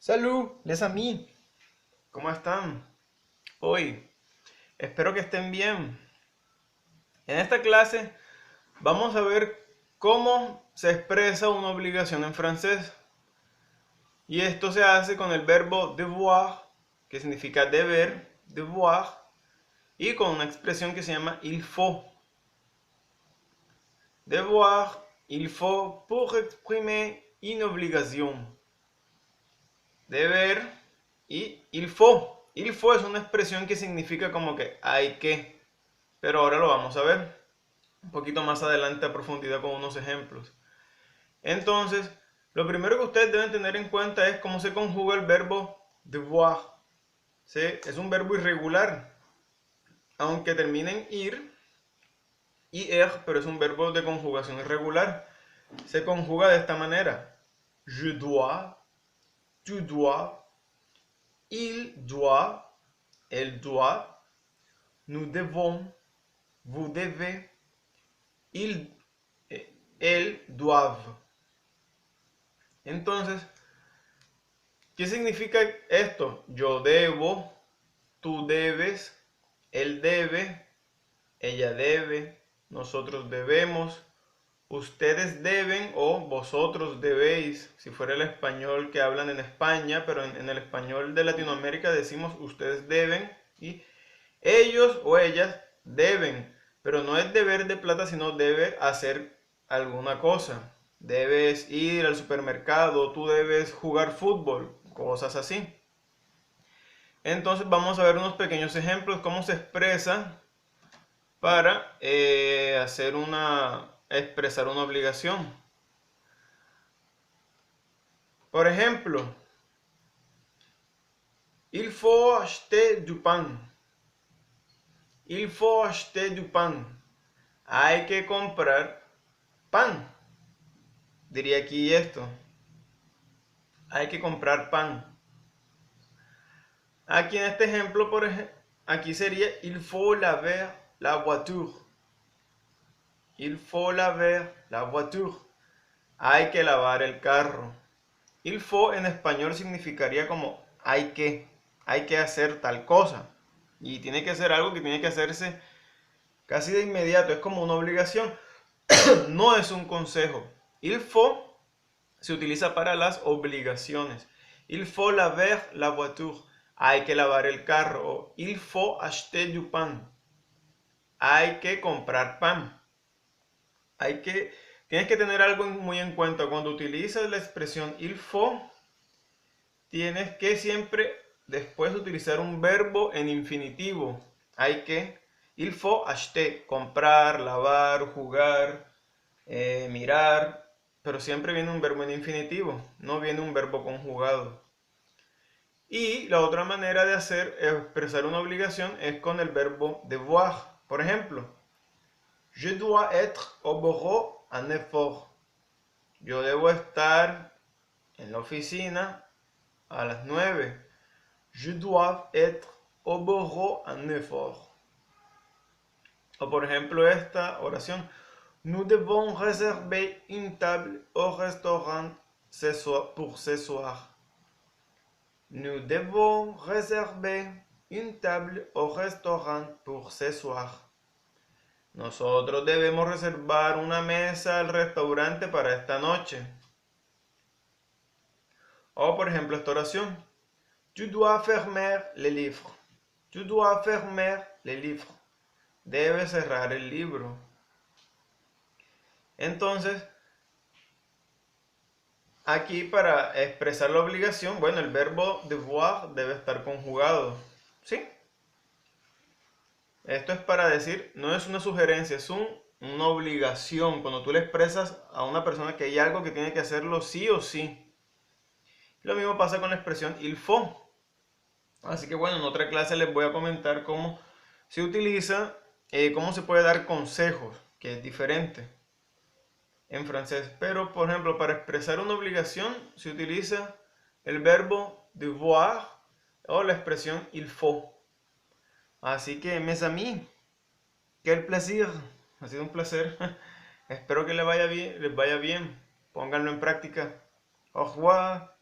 Salut, les amis, ¿cómo están hoy? Espero que estén bien. En esta clase vamos a ver cómo se expresa una obligación en francés. Y esto se hace con el verbo devoir, que significa deber, devoir, y con una expresión que se llama il faut. Devoir, il faut pour exprimer une obligation. Deber y il faut. Il faut es una expresión que significa como que hay que, pero ahora lo vamos a ver un poquito más adelante a profundidad con unos ejemplos. Entonces, lo primero que ustedes deben tener en cuenta es cómo se conjuga el verbo devoir. ¿Sí? Es un verbo irregular, aunque termine en ir y er, pero es un verbo de conjugación irregular. Se conjuga de esta manera: je dois, tu dois, il doit, elle doit, nous devons, vous devez, ils, elles doivent. Entonces, ¿qué significa esto? Yo debo, tú debes, él debe, ella debe, nosotros debemos, ustedes deben o vosotros debéis, si fuera el español que hablan en España, pero en el español de Latinoamérica decimos ustedes deben y ellos o ellas deben, pero no es deber de plata, sino debe hacer alguna cosa. Debes ir al supermercado, tú debes jugar fútbol, cosas así. Entonces vamos a ver unos pequeños ejemplos, cómo se expresa para expresar una obligación. Por ejemplo, il faut acheter du pain. Il faut acheter du pain. Hay que comprar pan. Diría aquí esto. Hay que comprar pan. Aquí en este ejemplo, aquí sería il faut laver la voiture. Il faut laver la voiture. Hay que lavar el carro. Il faut en español significaría como hay que hacer tal cosa. Y tiene que ser algo que tiene que hacerse casi de inmediato. Es como una obligación. No es un consejo. Il faut se utiliza para las obligaciones. Il faut laver la voiture. Hay que lavar el carro. Il faut acheter du pain. Hay que comprar pan. Tienes que tener algo muy en cuenta. Cuando utilizas la expresión il faut, tienes que siempre después utilizar un verbo en infinitivo. Hay que, il faut acheter, comprar, lavar, jugar, mirar, pero siempre viene un verbo en infinitivo, no viene un verbo conjugado. Y la otra manera de expresar una obligación es con el verbo devoir. Por ejemplo, je dois être au bureau à 9 heures. Yo debo estar en la oficina a las 9. Je dois être au bureau à 9 heures. O por ejemplo esta oración: nous devons réserver une table au restaurant pour ce soir. Nous devons réserver une table au restaurant pour ce soir. Nosotros debemos reservar una mesa al restaurante para esta noche. O por ejemplo esta oración: tu dois fermer les livres. Tu dois fermer les livres. Debes cerrar el libro. Entonces, aquí para expresar la obligación, bueno, el verbo devoir debe estar conjugado. ¿Sí? Esto es para decir, no es una sugerencia, es una obligación. Cuando tú le expresas a una persona que hay algo que tiene que hacerlo sí o sí. Lo mismo pasa con la expresión il faut. Así que bueno, en otra clase les voy a comentar cómo se utiliza, cómo se puede dar consejos, que es diferente en francés. Pero, por ejemplo, para expresar una obligación se utiliza el verbo devoir o la expresión il faut. Así que, mes amis, quel plaisir. Ha sido un placer. Espero que les vaya bien. Pónganlo en práctica. Au revoir.